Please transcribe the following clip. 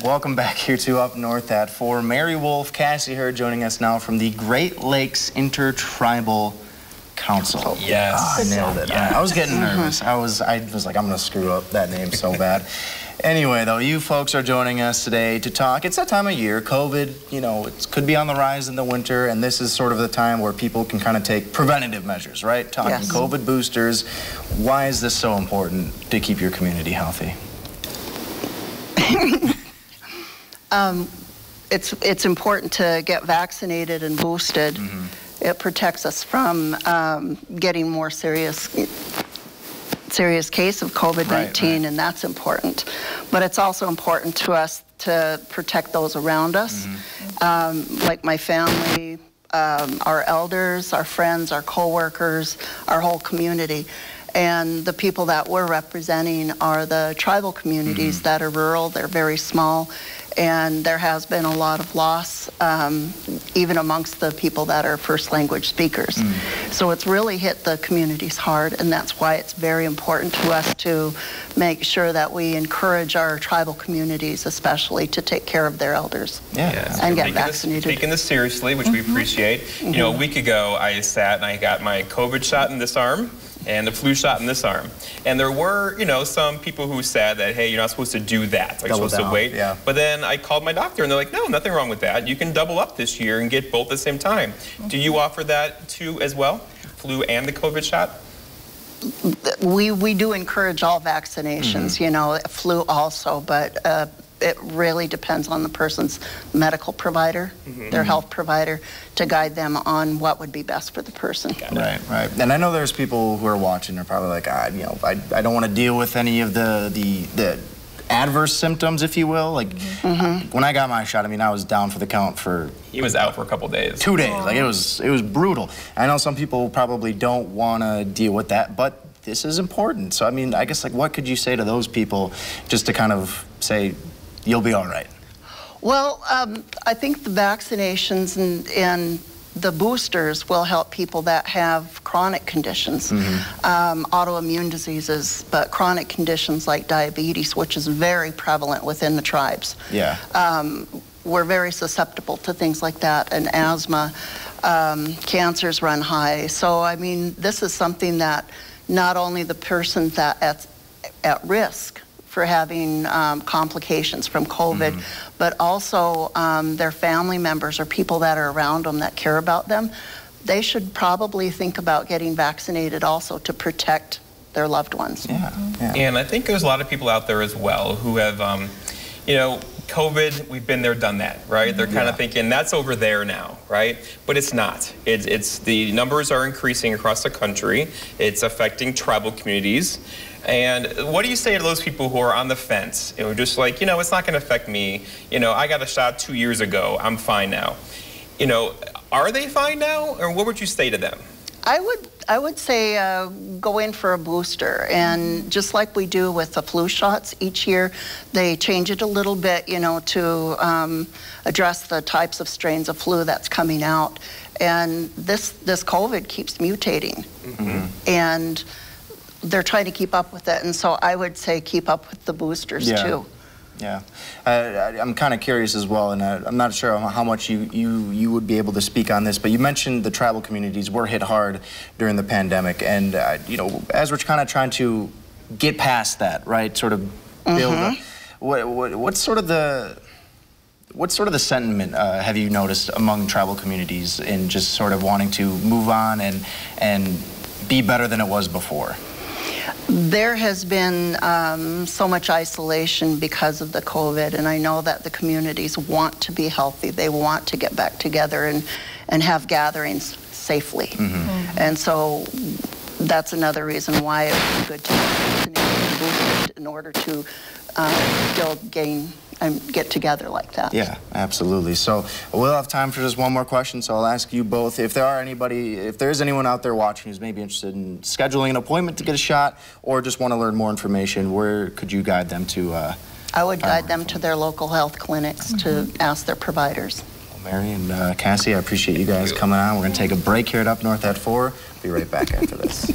Welcome back here to Up North at 4. Mary Wolf, Kassy here, joining us now from the Great Lakes Intertribal Council. Yes. Oh, I nailed it. Yes. I was getting nervous. I was like, I'm going to screw up that name so bad. Anyway, though, you folks are joining us today to talk. It's that time of year. COVID, you know, it could be on the rise in the winter, and this is sort of the time where people can kind of take preventative measures, right? Talking COVID boosters. Why is this so important to keep your community healthy? It's important to get vaccinated and boosted. It protects us from getting more serious case of COVID-19, and that's important. But it's also important to us to protect those around us, like my family, our elders, our friends, our co-workers, our whole community. And the people that we're representing are the tribal communities that are rural. They're very small, and there has been a lot of loss, even amongst the people that are first language speakers. So it's really hit the communities hard, and that's why it's very important to us to make sure that we encourage our tribal communities, especially, to take care of their elders and get vaccinated. Taking this seriously, which we appreciate. You know, a week ago, I sat and I got my COVID shot in this arm and the flu shot in this arm. And there were, you know, some people who said that, hey, you're not supposed to do that. Like, you're supposed to wait. But then I called my doctor, and they're like, no, nothing wrong with that. You can double up this year and get both at the same time. Do you offer that too as well, flu and the COVID shot? We do encourage all vaccinations, you know, flu also, but it really depends on the person's medical provider, their health provider, to guide them on what would be best for the person. Right. And I know there's people who are watching are probably like, you know, I don't want to deal with any of the adverse symptoms, if you will. Like, when I got my shot, I mean, I was down for the count for... He was out for a couple days. 2 days. Like, it was brutal. I know some people probably don't want to deal with that, but this is important. So, I mean, I guess, like, what could you say to those people just to kind of say, you'll be all right? Well, I think the vaccinations and the boosters will help people that have chronic conditions, autoimmune diseases, but chronic conditions like diabetes, which is very prevalent within the tribes. We're very susceptible to things like that, and asthma, cancers run high. So, I mean, this is something that not only the person that's at risk for having complications from COVID, but also their family members or people that are around them that care about them, they should probably think about getting vaccinated also to protect their loved ones. And I think there's a lot of people out there as well who have, you know, COVID, we've been there, done that, right? They're kind of thinking that's over there now, right? But it's not. It's the numbers are increasing across the country. It's affecting tribal communities. And what do you say to those people who are on the fence? You know, just like, you know, it's not going to affect me. You know, I got a shot 2 years ago. I'm fine now. You know, are they fine now? Or what would you say to them? I would say go in for a booster, and just like we do with the flu shots each year, they change it a little bit, you know, to address the types of strains of flu that's coming out. And this COVID keeps mutating, and they're trying to keep up with it, and so I would say keep up with the boosters too. I'm kind of curious as well, and I'm not sure how much you would be able to speak on this, but you mentioned the tribal communities were hit hard during the pandemic, and you know, as we're kind of trying to get past that, right, sort of build what's sort of the sentiment have you noticed among tribal communities in just sort of wanting to move on and be better than it was before? There has been so much isolation because of the COVID, and I know that the communities want to be healthy. They want to get back together and have gatherings safely. And so that's another reason why it would be good to vaccinate in order to still get together like that. Yeah, absolutely. So we'll have time for just one more question, so I'll ask you both if there is anyone out there watching who's maybe interested in scheduling an appointment to get a shot or just want to learn more information, where could you guide them to? I would guide them to their local health clinics to ask their providers. Well, Mary and Kassy, I appreciate you guys coming on. We're going to take a break here at Up North at 4. Be right back after this.